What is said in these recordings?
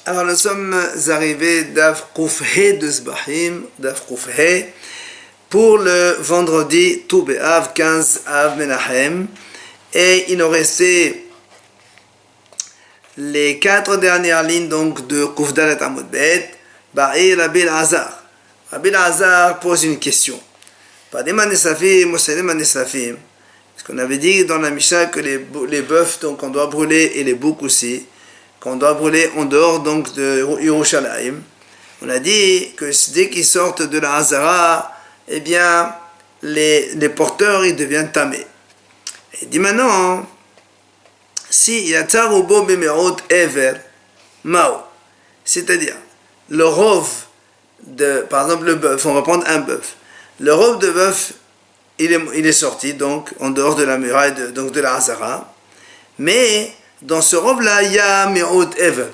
Alors nous sommes arrivés d'Av Koufhe de Zbahim, d'Av Koufhe, pour le vendredi Tou B'Av 15 Av Menahem. Et il nous restait les 4 dernières lignes donc de Koufdalet Amud Bet. Ba'ir Rabbi Elazar. Rabbi Elazar pose une question. Padima Nesafim, Moselema Nesafim. Parce qu'on avait dit dans la Mishnah que les bœufs, donc on doit brûler, et les boucs aussi, qu'on doit brûler en dehors donc de Yerushalayim. On a dit que dès qu'ils sortent de la Hazara, eh bien, les porteurs, ils deviennent tamés. Et dit maintenant, si Yatzarubo Bemerot Ever, Mao, c'est-à-dire le rov de, par exemple le bœuf, on va prendre un bœuf. Le rov de bœuf, il est sorti donc en dehors de la muraille donc de la Hazara, mais dans ce rov-là, il y a Me'ot Ever.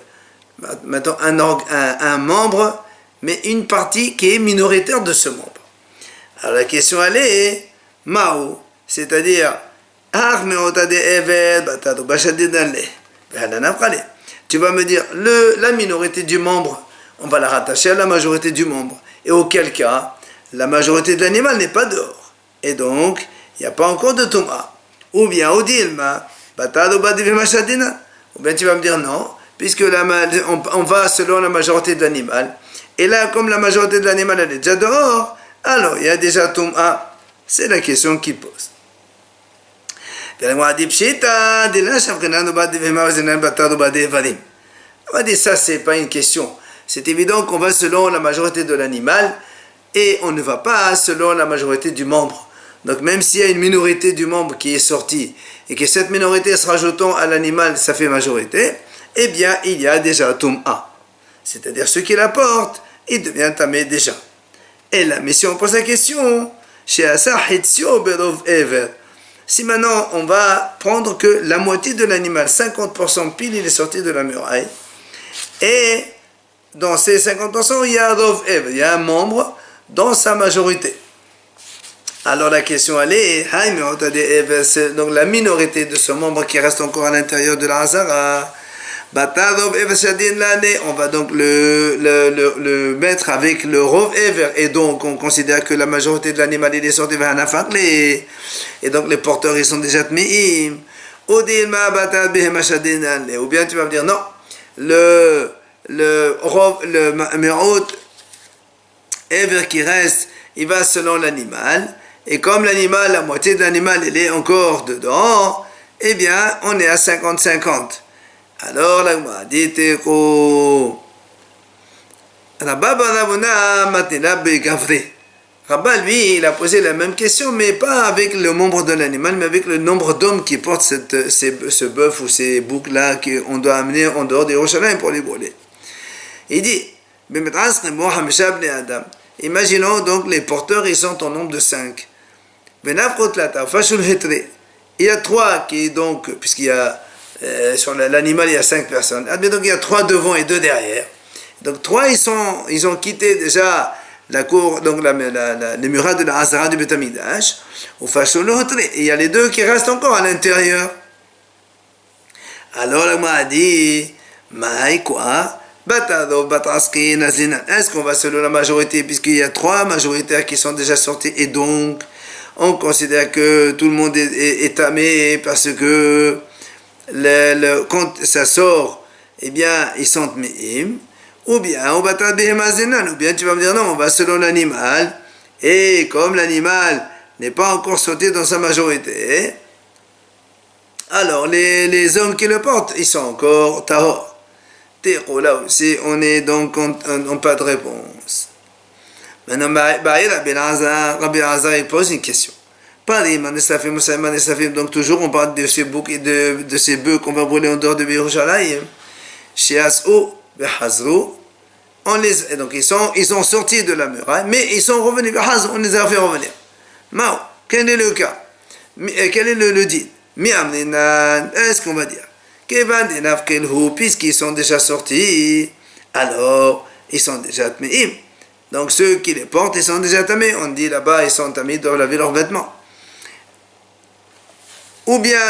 Maintenant, un membre, mais une partie qui est minoritaire de ce membre. Alors la question, elle est Mao, c'est-à-dire tu vas me dire, la minorité du membre, on va la rattacher à la majorité du membre. Et auquel cas, la majorité de l'animal n'est pas dehors. Et donc, il n'y a pas encore de Touma. Ou bien, ou bien tu vas me dire non, puisque on va selon la majorité de l'animal. Et là, comme la majorité de l'animal elle est déjà dehors, alors il y a déjà Touma. C'est la question qu'il pose. On va dire ça, c'est pas une question. C'est évident qu'on va selon la majorité de l'animal et on ne va pas selon la majorité du membre. Donc même s'il y a une minorité du membre qui est sortie et que cette minorité se rajoutant à l'animal, ça fait majorité, eh bien il y a déjà Tum'a. C'est-à-dire ceux qui la portent, il devient tamé déjà. Et là, mais si on pose la question, si maintenant on va prendre que la moitié de l'animal, 50% pile, il est sorti de la muraille, et dans ces 50%, il y a Rov Ever, il y a un membre dans sa majorité. Alors la question elle est, donc la minorité de ce membre qui reste encore à l'intérieur de la Hazara, on va donc le mettre avec le Rov Ever, et donc on considère que la majorité de l'animal il est sorti vers un afakle, et donc les porteurs ils sont déjà tmeim. Ou bien tu vas me dire non, le Me'ot Ever qui reste, il va selon l'animal, et comme l'animal, la moitié de l'animal il est encore dedans, eh bien on est à 50-50. Alors, la Gemara dit Rabba, lui, il a posé la même question, mais pas avec le nombre de l'animal, mais avec le nombre d'hommes qui portent ce bœuf ou ces boucs-là qu'on doit amener en dehors des Yerushalayim pour les brûler. Il dit, imaginons donc les porteurs, ils sont en nombre de 5. Il y a 3 qui, donc, puisqu'il y a sur l'animal, il y a 5 personnes. Donc, il y a 3 devant et 2 derrière. Donc, 3, ils ont quitté déjà la cour, donc les murailles de la Hazara du Beth Amikdash. Et il y a les 2 qui restent encore à l'intérieur. Alors, la Gemara dit, Maï quoi? Est-ce qu'on va selon la majorité, puisqu'il y a 3 majoritaires qui sont déjà sortis, et donc, on considère que tout le monde est tamé parce que quand ça sort, eh bien, ils sont tmeim, ou bien tu vas me dire non, on va selon l'animal, et comme l'animal n'est pas encore sorti dans sa majorité, alors les hommes qui le portent, ils sont encore tahor. Là aussi, on est donc en pas de réponse. Maintenant, Rabbi Elazar, il pose une question. Donc toujours on parle de ces boucs et de ces bœufs qu'on va brûler en dehors de Yerushalayim. Et donc ils ont sorti de la muraille, mais ils sont revenus, on les a fait revenir. Mao, quel est le cas? Quel est le dit? Est-ce qu'on va dire puisqu'ils sont déjà sortis, alors ils sont déjà tmeim. Donc ceux qui les portent, ils sont déjà tamés. On dit là-bas, ils sont tamés, ils doivent laver leurs vêtements. Ou bien,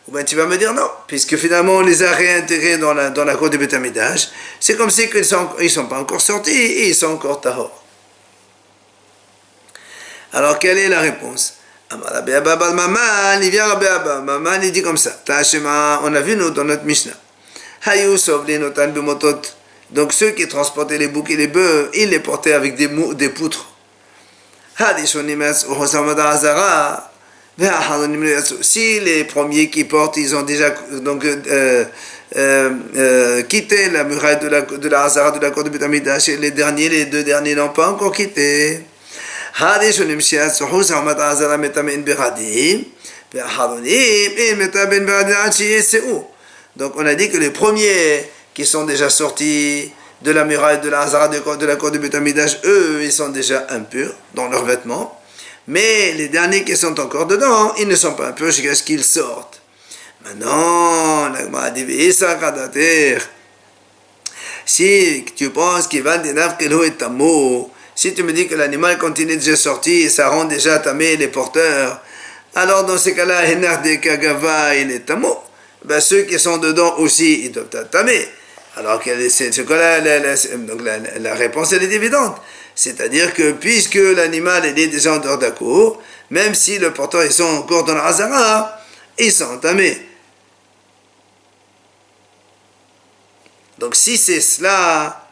Ou bien tu vas me dire non, puisque finalement on les a réintégrés dans la cour du Beth Amikdash, c'est comme si ils sont pas encore sortis et ils sont encore tahor. Alors quelle est la réponse? Rabbi Abba bar Maman, il vient Rabbi Abba Maman, il dit comme ça. Tashema, on a vu nous dans notre Mishnah. Hayu sovli notan bemotot. Donc ceux qui transportaient les boucs et les bœufs, ils les portaient avec des poutres. Si les premiers qui portent, ils ont déjà donc quitté la muraille de la Hazara de la cour de Beth Amikdash, et les deux derniers n'ont pas encore quitté. Donc on a dit que les premiers qui sont déjà sortis de la muraille de la Hazara de la cour de Beth Amikdash, eux, ils sont déjà impurs dans leurs vêtements. Mais les derniers qui sont encore dedans, ils ne sont pas impurs jusqu'à ce qu'ils sortent. Maintenant, l'Agma dit, si tu penses qu'il va dire que est tamou, si tu me dis que l'animal continue déjà sorti, ça rend déjà tamé les porteurs, alors dans ces cas-là, Henar de Kagava, il est tamou. Ben, ceux qui sont dedans aussi, ils doivent être tamés. Alors la réponse elle est évidente. C'est-à-dire que puisque l'animal est déjà en dehors de la cour, même si le porteur ils sont encore dans la Hazara, ils sont entamés. Donc si c'est cela,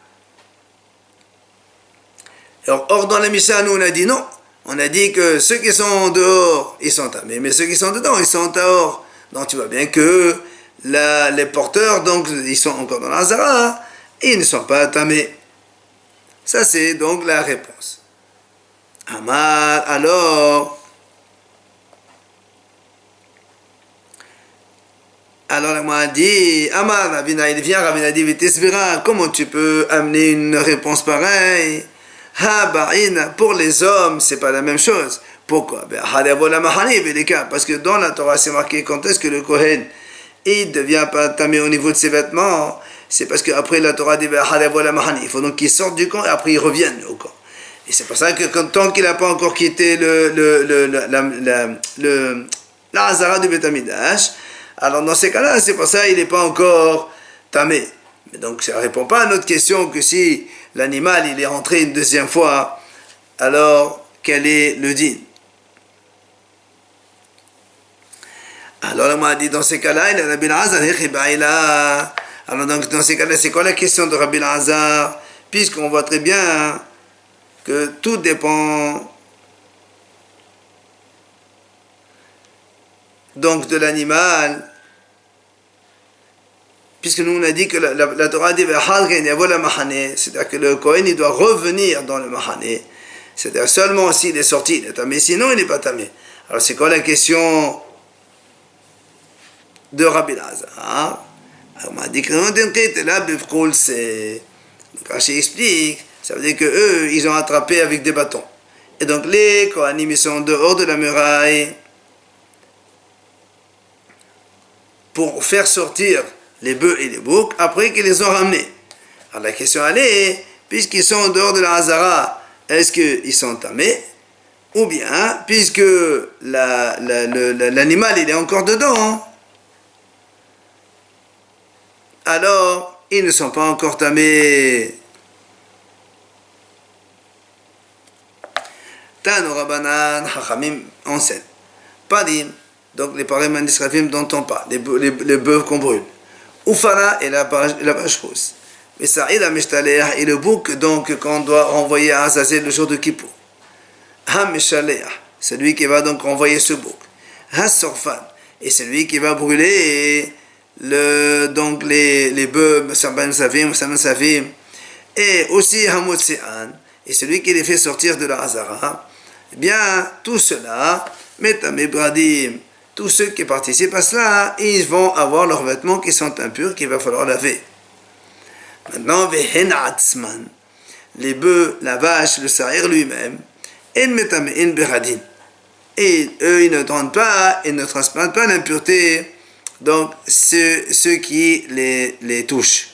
or dans la Mishnah, nous on a dit non. On a dit que ceux qui sont dehors, ils sont entamés, mais ceux qui sont dedans, ils sont dehors. Donc tu vois bien que les porteurs, donc ils sont encore dans la Hazara, et ils ne sont pas entamés. Ça, c'est donc la réponse. Amar, alors on dit, Amar, Ravina, il vient, Ravina dit, Vitesvira, comment tu peux amener une réponse pareille? Ha, Ba'ina, pour les hommes, c'est pas la même chose. Pourquoi? Parce que dans la Torah, c'est marqué quand est-ce que le Kohen, il ne devient pas tamé au niveau de ses vêtements. C'est parce qu'après la Torah dit il faut donc qu'ils sortent du camp et après ils reviennent au camp. Et c'est pour ça que tant qu'il n'a pas encore quitté la Hazara du Beth Amikdash, alors dans ces cas-là, c'est pour ça qu'il n'est pas encore tamé. Mais donc ça ne répond pas à notre question que si l'animal il est rentré une deuxième fois, alors quel est le din? Alors on m'a dit dans ces cas-là, il a Rabbi Elazar, alors donc dans ces cas-là, c'est quoi la question de Rabbi Elazar? Puisqu'on voit très bien que tout dépend donc de l'animal, puisque nous on a dit que la Torah dit c'est-à-dire que le Kohen il doit revenir dans le Mahane, c'est-à-dire seulement s'il est sorti, il est tamé, sinon il n'est pas tamé. Alors c'est quoi la question de Rabbi Elazar? On m'a dit que Rashi explique, ça veut dire que eux, ils ont attrapé avec des bâtons. Et donc les Kohanim, ils sont dehors de la muraille pour faire sortir les bœufs et les boucs après qu'ils les ont ramenés. Alors la question elle est, puisqu'ils sont dehors de la Hazara, est-ce qu'ils sont tamés? Ou bien, puisque l'animal il est encore dedans, alors ils ne sont pas encore tamés. Tano Rabbanan Hachamim enseigne. Padim, donc les parim nisrafim dont on parle, les bœufs qu'on brûle. Ufara et la vache rousse. Mais ça, il a mishtaleh et le bouc donc qu'on doit renvoyer à Azazel le jour de Kippour. Ha-mishaleh, celui qui va donc renvoyer ce bouc. Ha-sorfan, et celui qui va brûler donc les bœufs, Savim, et aussi Hamotsean, et celui qui les fait sortir de la Hazara. Eh bien, tout cela, Metamé Bradim, tous ceux qui participent à cela, ils vont avoir leurs vêtements qui sont impurs, qu'il va falloir laver. Maintenant, Vehenatzman, les bœufs, la vache, le saïr lui-même, En Metamé En Beradim. Et eux, ils ne rendent pas, ils ne transplantent pas l'impureté, donc ceux qui les touchent.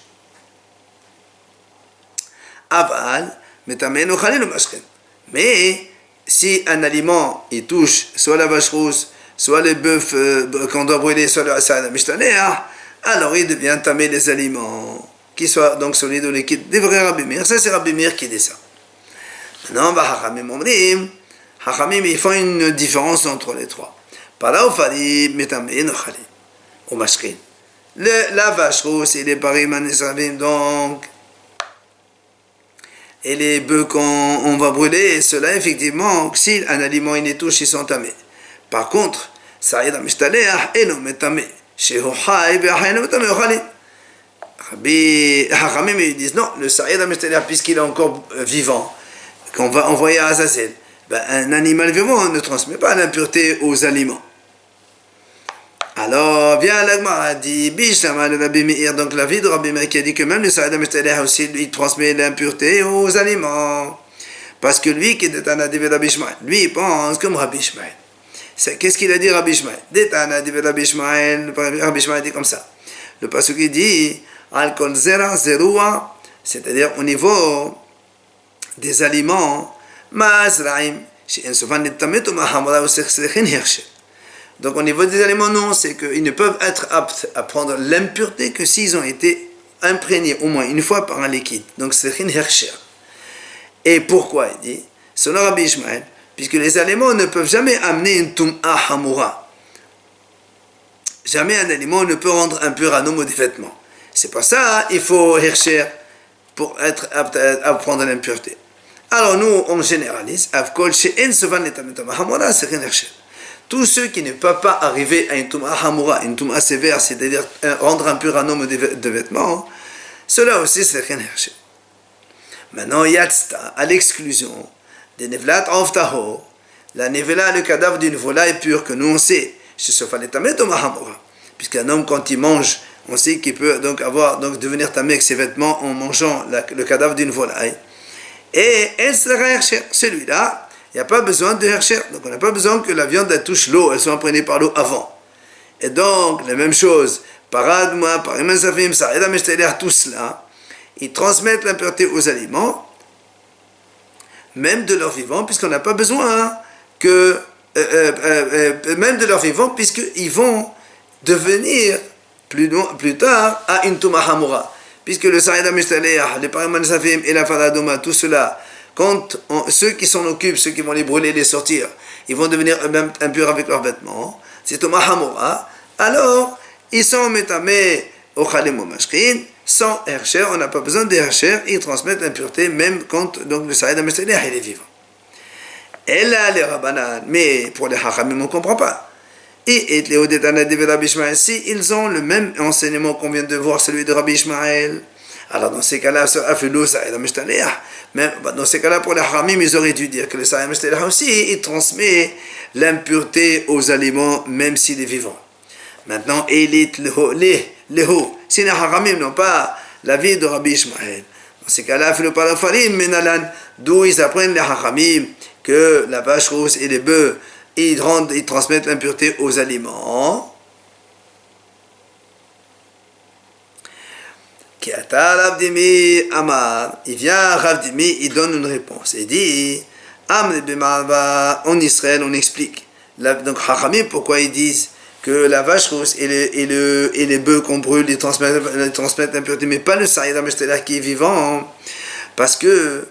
Aval, Metamé Ochalin ou Mashken. Mais si un aliment il touche soit la vache rousse, soit les bœufs qu'on doit brûler, soit le Sa'id HaMishtaleh, alors il devient tamé les aliments, qui soient donc solides ou liquides. Des vrais Rabbi Meir, ça c'est Rabbi Meir qui dit ça. Maintenant, Hachamim, ils font une différence entre les trois. Para ou farim, metamé, nochalim, ou mashkin. La vache rousse et les parim anisravim, donc, et les bœufs qu'on va brûler, cela effectivement, si un aliment il les touche, ils sont tamés. Par contre, Sa'id HaMishtaleh, eno metamé, shehu chai, ve'achayno metamé, nochalim. Hachamim, ils disent non, le Sa'id HaMishtaleh, puisqu'il est encore vivant, qu'on va envoyer à Azazel, un animal vivant ne transmet pas l'impureté aux aliments. Alors, vient l'Agmara, dit, Bishlama de Rabbi Meir, donc la vie de Rabbi Meir qui a dit que même le Sa'id HaMishtaleh aussi, il transmet l'impureté aux aliments. Parce que lui qui est Détana de Rabbi Ishmael, lui il pense comme Rabbi Ishmael. Qu'est-ce qu'il a dit Rabbi Ishmael? Détana de Rabbi Ishmael, Rabbi Ishmael dit comme ça. Le passage qui dit, Al-Kol Zera Zerua, c'est-à-dire au niveau des aliments, donc au niveau des aliments, non, c'est qu'ils ne peuvent être aptes à prendre l'impureté que s'ils ont été imprégnés au moins une fois par un liquide. Donc c'est un hersher. Et pourquoi il dit, selon Rabbi Ishmael, puisque les aliments ne peuvent jamais amener une tum'a hamura. Jamais un aliment ne peut rendre impur un homme ou des vêtements. C'est pour ça il faut hersher pour être apte à prendre l'impureté. Alors nous, on généralise, tous ceux qui ne peuvent pas arriver à une tum'a hamura, une tum'a sévère, c'est-à-dire rendre impur un homme de vêtements, cela aussi c'est rien hersher. Maintenant, yatsta, à l'exclusion des nevlat avtaho, la nevela, le cadavre d'une volaille pure que nous on sait, puisqu'un homme quand il mange, on sait qu'il peut donc devenir tamé avec ses vêtements en mangeant le cadavre d'une volaille. Et celui-là, il n'y a pas besoin de hersher. Donc on n'a pas besoin que la viande elle touche l'eau, elle soit imprégnée par l'eau avant. Et donc, la même chose, paradma, parim safim, Sa'id HaMishtaleh, tout cela, ils transmettent l'impureté aux aliments, même de leur vivant, puisqu'on n'a pas besoin que, même de leur vivant, puisqu'ils vont devenir plus tard à une tum'a hamura. Puisque le Sa'id HaMishtaleh, les parim safim et la faradoma, tout cela, quand ceux qui s'en occupent, ceux qui vont les brûler, les sortir, ils vont devenir eux-mêmes impurs avec leurs vêtements, c'est tum'a hamura, alors ils sont métamés au chalim ou mashkin, sans hersher, on n'a pas besoin de hersher, ils transmettent l'impureté même quand donc, le Sa'id HaMishtaleh il est vivant. Et là, les rabbanan, mais pour les hachamim, on ne comprend pas. Et les Odetana de Rabbi Ishmael, si ils ont le même enseignement qu'on vient de voir, celui de Rabbi Ishmael, alors dans ces cas-là, Sa'id HaMishtaleh, mais dans ces cas-là, pour les hachamim, ils auraient dû dire que le Sa'id HaMishtaleh aussi, il transmet l'impureté aux aliments, même s'il est vivant. Maintenant, Elit, Leho, si les hachamim n'ont pas la vie de Rabbi Ishmael, dans ces cas-là, d'où ils apprennent les hachamim que la vache rousse et les bœufs, ils transmettent l'impureté aux aliments. Il vient Rav Dimi, il donne une réponse. Il dit, en Israël, on explique. Donc, hachamim, pourquoi ils disent que la vache rousse et les bœufs qu'on brûle, ils transmettent l'impureté, mais pas le Sa'id HaMishtaleh qui est vivant, parce que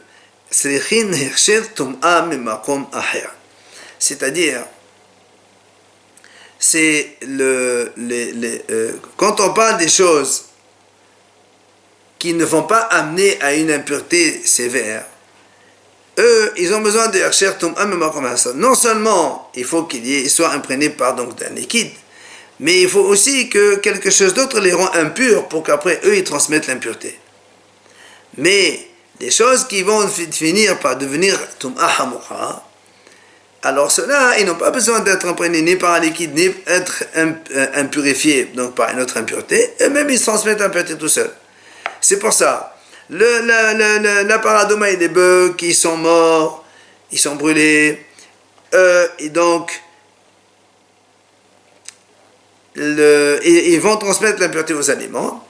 c'est-à-dire, c'est quand on parle des choses qui ne vont pas amener à une impureté sévère, eux, ils ont besoin de hersher tum'a memakom hasa. Non seulement il faut qu'ils soient imprégnés par d'un liquide, mais il faut aussi que quelque chose d'autre les rend impurs pour qu'après eux ils transmettent l'impureté. Mais les choses qui vont finir par devenir tum'a hamura, alors ceux-là, ils n'ont pas besoin d'être imprégnés ni par un liquide, ni être impurifiés donc par une autre impureté, et même ils transmettent l'impureté tout seuls. C'est pour ça, la paradoma et les bœufs qui sont morts, ils sont brûlés, et donc ils vont transmettre l'impureté aux aliments,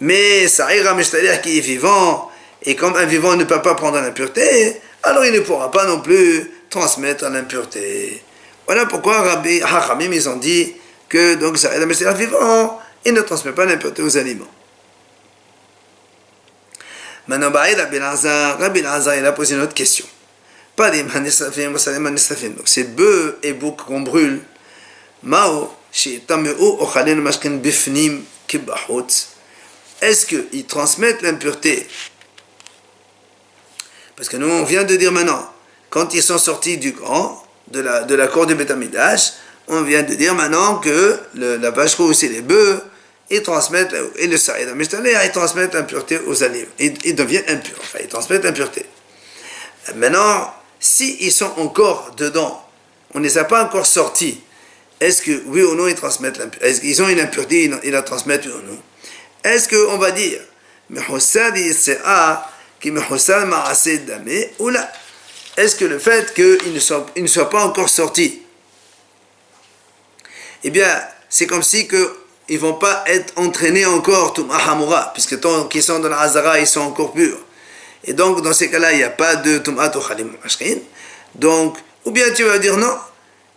mais Sa'id HaMishtaleh qui est vivant, et comme un vivant ne peut pas prendre l'impureté, alors il ne pourra pas non plus transmettre l'impureté Voilà pourquoi Rabbi Hachamim, ils ont dit que donc Saïd Ameshtaleh vivant, il ne transmet pas l'impureté aux aliments. Maintenant, Rabbi Elazar, il a posé une autre question. Pas des manisrafim, donc ces bœufs et boucs qu'on brûle, Mao, est-ce qu'ils transmettent l'impureté? Parce que nous, on vient de dire maintenant, quand ils sont sortis du camp, de la cour du Beth Amikdash, on vient de dire maintenant que la vache rousse et les bœufs, ils transmettent, et le Saïd Ameshtaleh, ils transmettent l'impureté aux aliments. Ils deviennent impurs, enfin, ils transmettent l'impureté. Maintenant, s'ils sont encore dedans, on ne les a pas encore sortis, est-ce que, oui ou non, ils transmettent l'impureté? Est-ce qu'ils ont une impureté, ils la transmettent, oui ou non? Est-ce qu'on va dire, ou là, est-ce que le fait qu'ils ne soient pas encore sortis, eh bien, c'est comme si ils ne vont pas être entraînés encore, Tum'a Hamura, puisque tant qu'ils sont dans la Hazara, ils sont encore purs. Et donc, dans ces cas-là, il n'y a pas de Tum'a Tuchalim Mashkin. Donc, ou bien tu vas dire non,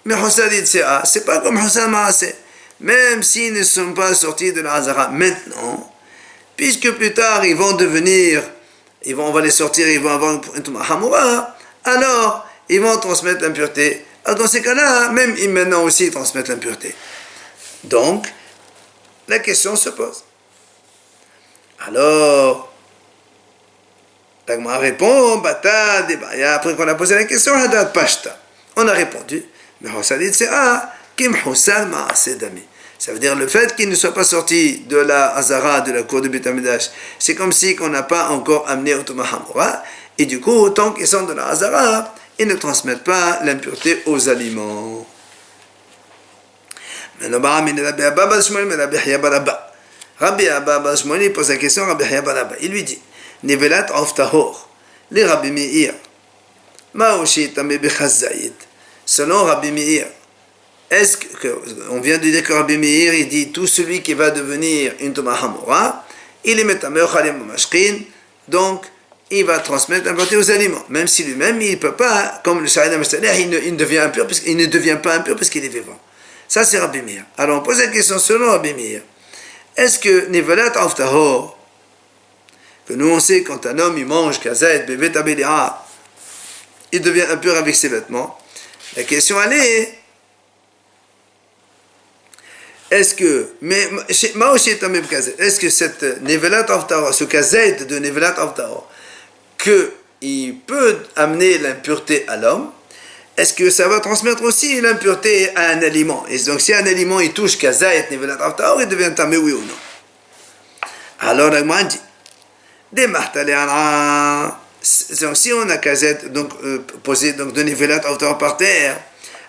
mais Hussad Yitzéa, c'est pas comme Hussad Maaseh. Même s'ils ne sont pas sortis de la Hazara maintenant, puisque plus tard ils vont devenir, on va les sortir, ils vont avoir une Tum'a Hamura, alors ils vont transmettre l'impureté. Alors dans ces cas-là, même maintenant aussi, ils transmettent l'impureté. Donc, la question se pose. Alors, Tagma répond, Bata, Debaya, après qu'on a posé la question, Hadat Pashta. On a répondu, mais Hussad Yitzéa, Kim Hussad Maaseh Dami. Ça veut dire le fait qu'ils ne soient pas sortis de la Hazara, de la cour de Beth Amikdash, c'est comme si qu'on n'a pas encore amené au Tum'a Hamura, et du coup, tant qu'ils sont de la Hazara, ils ne transmettent pas l'impureté aux aliments. Maintenant, Rabbi Abba Bas Shmuel pose la question à Rabbi Abba. Il lui dit, Nevelat of Tahor, les Rabbi Meir, Maoshi Tamé Bechazayit. Selon Rabbi Meir, est-ce que, on vient de dire que Rabbi Meir, il dit, tout celui qui va devenir une Tum'a Hamura, il est Metameh Chalim Mashkin, donc, il va transmettre l'impureté aux aliments, même si lui-même, il ne peut pas, comme le Saïd Ameshtaleh, il devient impur, il ne devient pas impur parce qu'il est vivant. Ça, c'est Rabbi Meir. Alors, on pose la question selon Rabbi Meir. Est-ce que Nevelat of Tahor, que nous on sait quand un homme il mange kazet, bevet abéléa, il devient impur avec ses vêtements. La question elle est-ce que, mais est-ce que cette Nevelat of Tahor, ce kazet de Nevelat of Tahor, qu'il peut amener l'impureté à l'homme, est-ce que ça va transmettre aussi l'impureté à un aliment? Et donc si un aliment il touche kazayet Nevelat of Tahor, il devient tamé, oui ou non? Alors la Gemara dit, donc si on a kazet posé donc de Nevelat of Tahor par terre,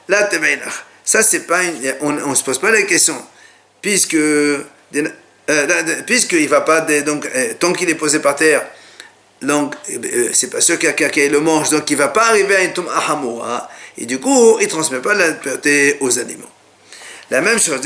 là teveilach, ça c'est pas on se pose pas la question, puisqu'il va pas donc tant qu'il est posé par terre, donc c'est pas sûr qu'il le mange, donc il ne va pas arriver à une Tum'a Hamura, et du coup il ne transmet pas l'impureté aux aliments. La même chose,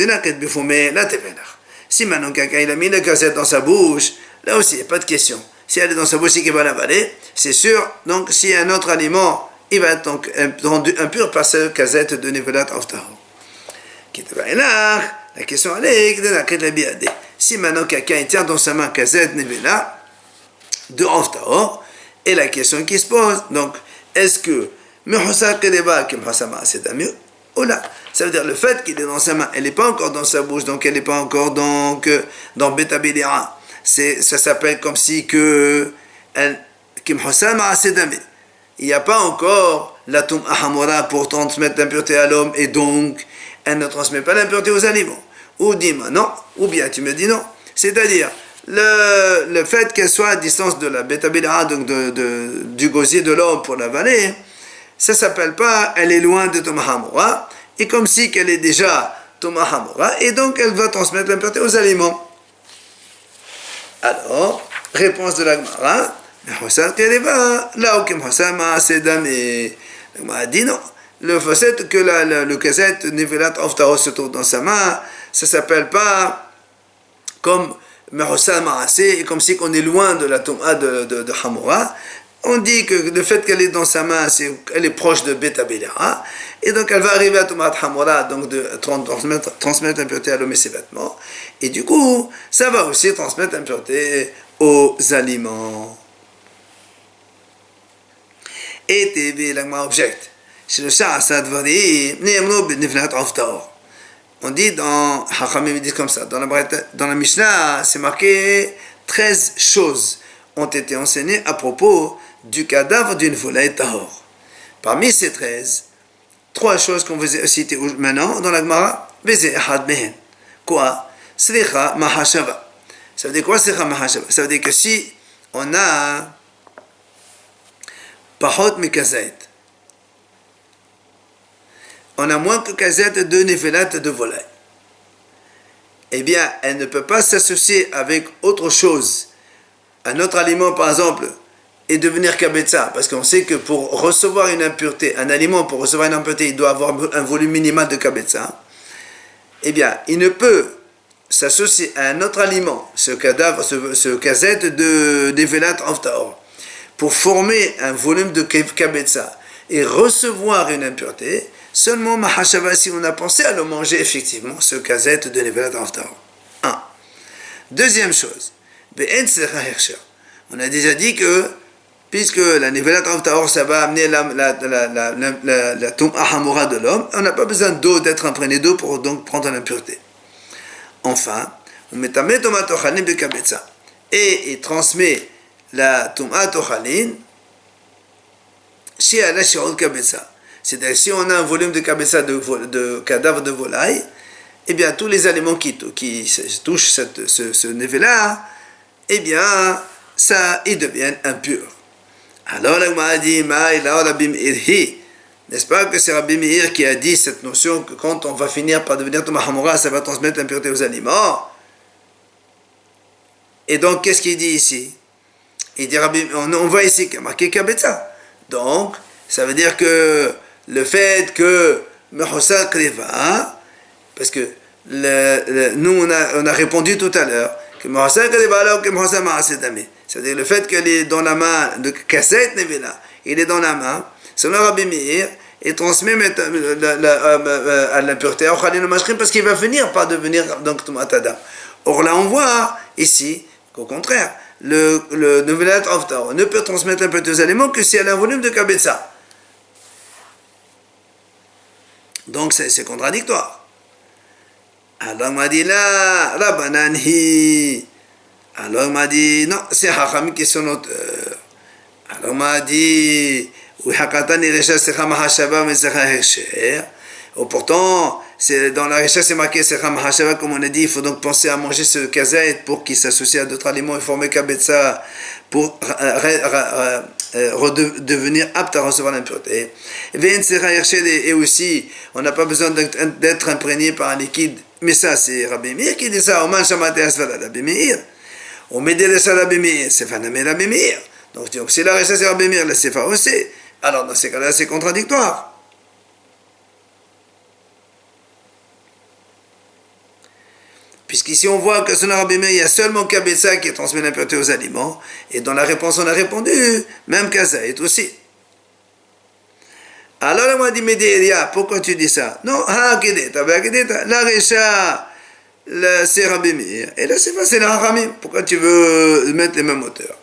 si maintenant quelqu'un il a mis la cassette dans sa bouche, là aussi il n'y a pas de question. Si elle est dans sa bouche et qu'il va l'avaler, c'est sûr, donc si un autre aliment, il va être donc rendu impur par cette cassette de Nevelat of Tahor. La question est, si maintenant quelqu'un tient dans sa main cassette Nevelat de of Tahor, et la question qui se pose, donc, est-ce que ou là, ça veut dire le fait qu'il est dans sa main, elle n'est pas encore dans sa bouche, donc elle n'est pas encore dans Beta Bilira. Ça s'appelle comme si que il n'y a pas encore la Tum'a Hamura pour transmettre l'impureté à l'homme, et donc elle ne transmet pas l'impureté aux aliments. Ou dis-moi non, ou bien tu me dis non. C'est-à-dire, le fait qu'elle soit à distance de la Beta Bilira, donc du gosier de l'homme pour l'avaler, ça s'appelle pas, elle est loin de Tum'a Hamura, et comme si qu'elle est déjà Tum'a Hamura, et donc elle va transmettre l'impureté aux aliments. Alors, réponse de la Gemara, la Gemara dit non. Le fait que le cassette Nevelat of Tahor se trouve dans sa main, ça s'appelle pas comme Mehosal Maaseh, comme si on est loin de la Tum'a de Hamura. On dit que le fait qu'elle est dans sa main, elle est proche de Beta Belera, et donc elle va arriver à Tumat Hamora, donc de transmettre l'impureté à l'homme et ses vêtements, et du coup, ça va aussi transmettre l'impureté aux aliments. Et TV, l'agma objecte, chez le Shah Sadvari, on dit dans Hachamim, ils disent comme ça, dans la Mishnah, c'est marqué 13 choses ont été enseignées à propos du cadavre d'une volaille tahor. Parmi ces 13, 3 choses qu'on veut citer maintenant dans la Gemara, quoi? Slicha mahashava. Ça veut dire quoi, slicha mahashava? Ça veut dire que si on a pahot mikazait, on a moins que kazait de nivelat de volaille, eh bien, elle ne peut pas s'associer avec autre chose, un autre aliment par exemple, et devenir kabetza, parce qu'on sait que pour recevoir une impureté, un aliment pour recevoir une impureté, il doit avoir un volume minimal de kabetza, eh bien, il ne peut s'associer à un autre aliment, ce cadavre, ce kazette de Nevelat Avtaor, pour former un volume de kabetza et recevoir une impureté, seulement mahashava, si on a pensé à le manger effectivement, ce kazette de Nevelat Avtaor. 1. Deuxième chose, on a déjà dit que puisque la Nevelat Avtaor, ça va amener la Tum'a Hamora de l'homme, on n'a pas besoin d'eau, d'être imprégné d'eau pour donc prendre l'impureté. Enfin, on met Tomat Ochalin Bekabetza, et il transmet la Tum'a Ochalin chez Allah Shirot Kabetza. C'est-à-dire, si on a un volume de kabetza de cadavre de volaille, eh bien, tous les aliments qui touchent ce Nevela, eh bien, ça, ils deviennent impurs. Alors, la Gemara dit, n'est-ce pas que c'est Rabbi Meir qui a dit cette notion que quand on va finir par devenir Touma Hamora, ça va transmettre l'impureté aux aliments. Et donc, qu'est-ce qu'il dit ici? Il dit, on voit ici qu'il y a marqué Kabetza. Donc, ça veut dire que le fait que Mehosa Kreva, parce que nous, on a répondu tout à l'heure, que Mehosa Kreva alors que Mehosa Ma'asedame. C'est-à-dire le fait qu'elle est dans la main de Kasset Nevela, il est dans la main, selon Rabbi Meir, et transmet à l'impureté à Ochalin Mashrim, parce qu'il va finir par devenir donc Tumatada. Or là, on voit ici qu'au contraire, le Nevelat Avtaor ne peut transmettre l'impureté aux aliments que si elle a un volume de Kabetza. Donc c'est contradictoire. Alors on m'a dit là, Rabbananhi. Alors on m'a dit, non, c'est Hacham qui est son auteur. Alors on m'a dit, ou pourtant, dans la recherche c'est marqué Secha Mahashava, comme on a dit, il faut donc penser à manger ce kazait pour qu'il s'associe à d'autres aliments et former Kabetza pour devenir apte à recevoir l'impureté. Et aussi, on n'a pas besoin d'être imprégné par un liquide. Mais ça, c'est Rabbi Meir qui dit ça. Oman Shamate Asvala Rabbi Meir. On met des Rabbi Meir. C'est Fanamé Rabbi Meir. Donc, si la recherche c'est Rabbi Meir, la Sefa aussi. Alors, dans ces cas-là, c'est contradictoire. Puisqu'ici on voit que selon Rabbi Meir, il y a seulement Kabetza qui transmet l'impureté aux aliments, et dans la réponse on a répondu, même Kazaït aussi. Alors on m'a dit, Médéria, pourquoi tu dis ça? Non, la Recha, c'est Rabbi Meir, et là c'est la Haramim, pourquoi tu veux mettre les mêmes auteurs?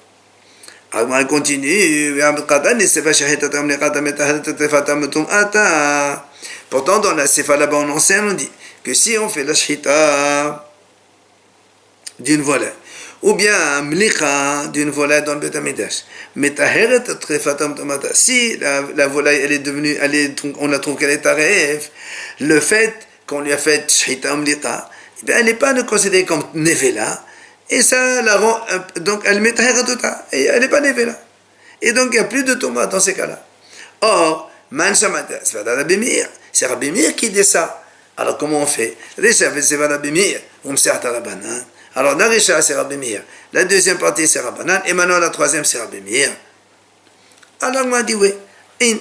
Alors on continue, pourtant dans la Sefa là-bas on enseigne, on dit que si on fait la Shita d'une volaille, ou bien un mlicha d'une volaille dans le Beth Amidash, si la volaille elle est devenue, on la trouve qu'elle est taref, le fait qu'on lui a fait shita mlicha, elle n'est pas considérée comme nevela, et ça la rend, donc elle met tahera, et elle n'est pas nevela, et donc il n'y a plus de tomate dans ces cas-là. Or, man shamata, c'est Rabbi Meir qui dit ça. Alors comment on fait? Alors la Risha c'est Rabbi Meir, la deuxième partie c'est Rabbanan, et maintenant la troisième c'est Rabbi Meir. Alors on m'a dit oui, on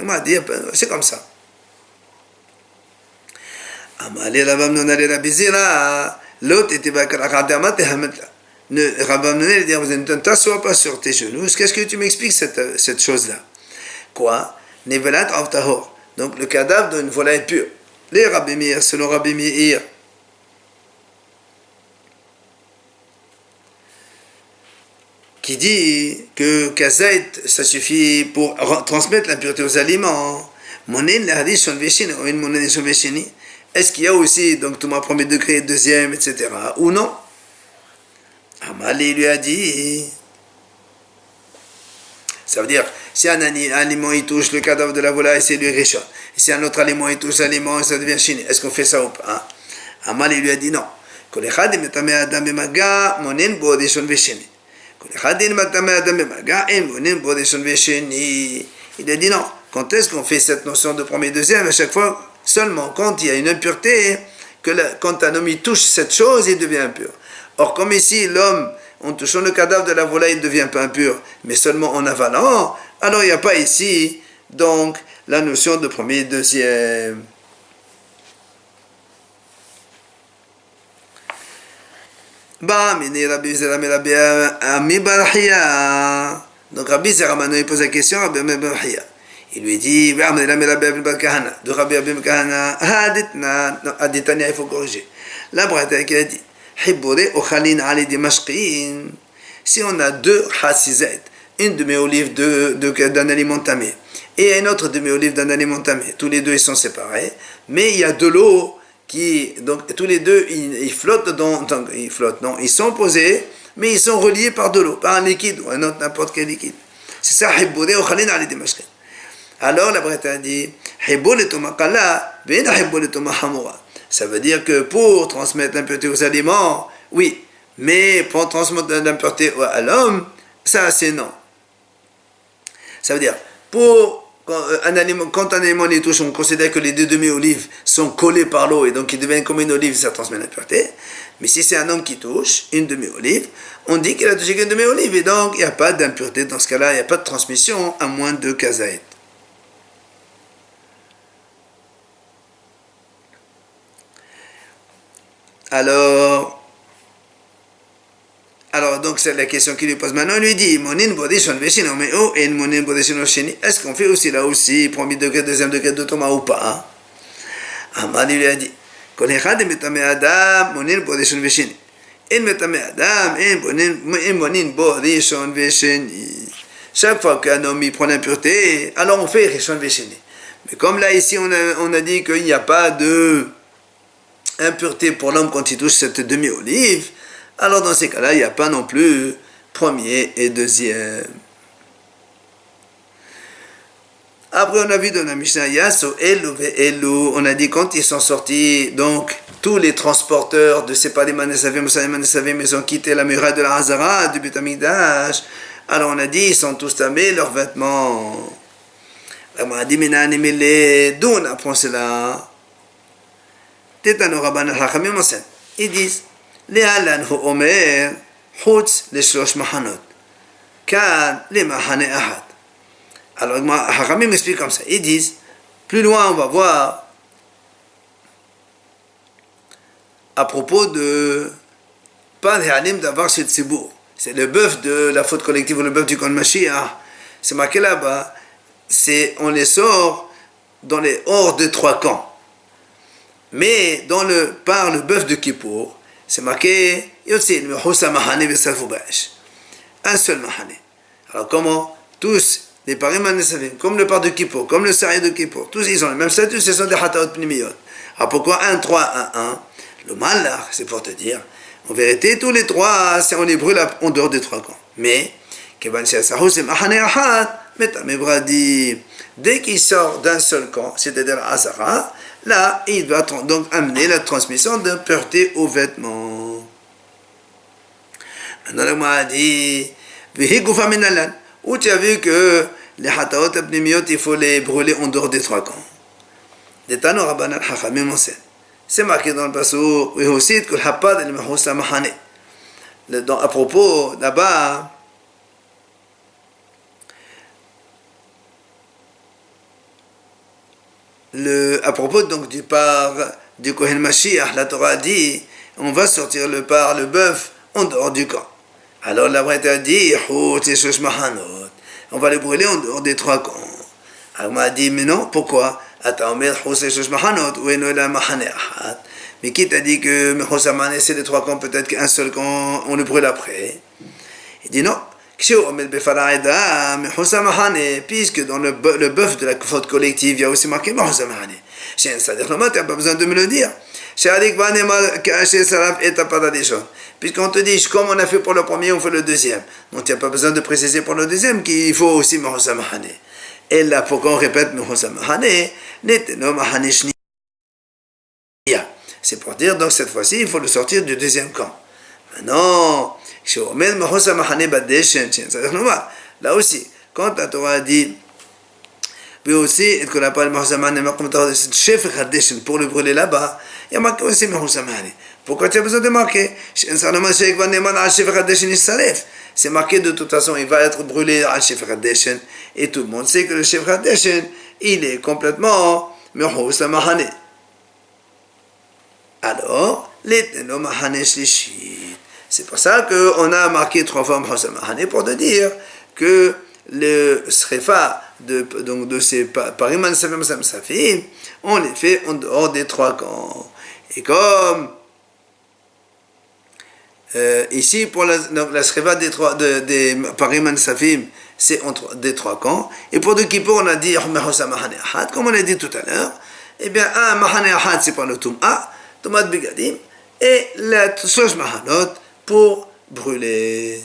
m'a dit c'est comme ça. Rabbi Hananel dit, ne t'assois pas sur tes genoux. Qu'est-ce que tu m'expliques cette chose-là? Quoi? Nevelat av tahor. Donc le cadavre d'une volaille pure. Les Rabbi Meir, selon Rabbi Meir, qui dit que kazait, ça suffit pour transmettre l'impureté aux aliments. Est-ce qu'il y a aussi donc tout ma premier degré, deuxième, etc. ou non? Amali lui a dit, ça veut dire, si un aliment il touche le cadavre de la volaille, c'est lui richard. Et si un autre aliment il touche l'aliment, ça devient chini. Est-ce qu'on fait ça ou pas? Amali lui a dit non. Il a dit non. Quand est-ce qu'on fait cette notion de premier et deuxième? À chaque fois, seulement quand il y a une impureté, quand un homme il touche cette chose, il devient impur. Or, comme ici, l'homme, en touchant le cadavre de la volaille, il ne devient pas impur, mais seulement en avalant, alors il n'y a pas ici, donc, la notion de premier et deuxième. Donc, Rabbi Zeramano, il pose la question à Rabbi Barhia. Il lui dit, de Rabbi Abim Kahana, Aditania, il faut corriger. La Brata qui a dit, si on a deux chassizet, une demi-olive d'un aliment tamé et une autre demi-olive d'un aliment tamé, tous les deux ils sont séparés, mais il y a de l'eau qui, donc tous les deux ils flottent ils sont posés, mais ils sont reliés par de l'eau, par un liquide ou un autre n'importe quel liquide. C'est ça, alors la Breta dit, ça veut dire que pour transmettre l'impureté aux aliments, oui, mais pour transmettre l'impureté à l'homme, ça c'est non. Ça veut dire, quand un aliment les touche, on considère que les deux demi-olives sont collées par l'eau et donc ils deviennent comme une olive, ça transmet l'impureté. Mais si c'est un homme qui touche une demi-olive, on dit qu'il a touché qu'une demi-olive et donc il n'y a pas d'impureté dans ce cas-là, il n'y a pas de transmission à moins de kazaït. Alors donc c'est la question qu'il lui pose maintenant. Il lui dit, est-ce qu'on fait aussi là aussi, premier degré, deuxième degré de Thomas ou pas? Amali lui a dit, chaque fois qu'un homme y prend l'impureté, alors on fait Rishon Veshini. Mais comme là ici on a dit qu'il n'y a pas de impureté pour l'homme quand il touche cette demi-olive, alors dans ces cas-là, il n'y a pas non plus premier et deuxième. Après, on a vu dans la Mishnah, Yaso, Elu, on a dit quand ils sont sortis, donc tous les transporteurs de Sepadim Manesavim, ils ont quitté la muraille de la Hazara, du Beth Amikdash. Alors on a dit, ils sont tous tamés, leurs vêtements. On a dit, d'où on apprend cela? Ils disent, להלן הוא אומר חוץ לשלוש מחנות כאן למחנה אחד. Alors Hachamim explique comme ça, ils disent plus loin on va voir à propos de pas d'halim d'avoir chez Tzibour, c'est le bœuf de la faute collective ou le bœuf du Kon Mashiach, c'est marqué là-bas, on les sort dans les hors de 3 camps, mais par le bœuf de Kippour c'est marqué un seul mahane. Alors comment tous les parim manesavim, comme le par de Kippour, comme le sari de Kippour, tous ils ont le même statut, ce sont des hataot pnimiyot. Alors pourquoi 1, 3, 1, 1? Le malach, c'est pour te dire, en vérité tous les trois, on les brûle en dehors des 3 camps. Mais dès qu'il sort d'un seul camp, c'est-à-dire la Hazara, là, il va donc amener la transmission d'impureté aux vêtements. Maintenant, le m'a dit, où tu as vu que les hataot apnimiyot, il faut les brûler en dehors des 3 camps. Les Tano Rabban al-Hachamim enseignent. C'est marqué dans le passage, oui aussi, que l'hapad el mahousa mahane. À propos, là-bas, à propos donc du par du Kohen Mashiach, la Torah dit on va sortir le bœuf en dehors du camp. Alors la Braïta dit, on va les brûler en dehors des 3 camps. Alors on m'a dit, mais non, pourquoi? Mais qui t'a dit que c'est les 3 camps, peut-être qu'un seul camp, on le brûle après? Il dit non. Puisque dans le bœuf de la faute collective, il y a aussi marqué c'est-à-dire tu n'as pas besoin de me le dire. Puisqu'on te dit, comme on a fait pour le premier, on fait le deuxième. Donc tu n'as pas besoin de préciser pour le deuxième qu'il faut aussi et là, pourquoi on répète c'est pour dire, donc cette fois-ci, il faut le sortir du deuxième camp. Maintenant, là aussi, quand la Torah dit, puis aussi, qu'on appelle pour le brûler là-bas, il y a marqué aussi pourquoi tu as besoin de marquer? C'est marqué de toute façon, il va être brûlé à Shefer HaDeshen, et tout le monde sait que le Shefer HaDeshen, il est complètement Mehus Mahane. Alors, c'est pour ça qu'on a marqué 3 fois Mehus Mahane pour te dire que le Srefa de ces Pariman Safim, on les fait en dehors des 3 camps. Et comme ici, pour la Srefa des Pariman Safim, c'est entre des 3 camps. Et pour de Kippour, on a dit comme on a dit tout à l'heure, eh bien, un Mahane Ahad, c'est pour le Tum'at Bigadim, et la Shosh Mahanot pour brûler.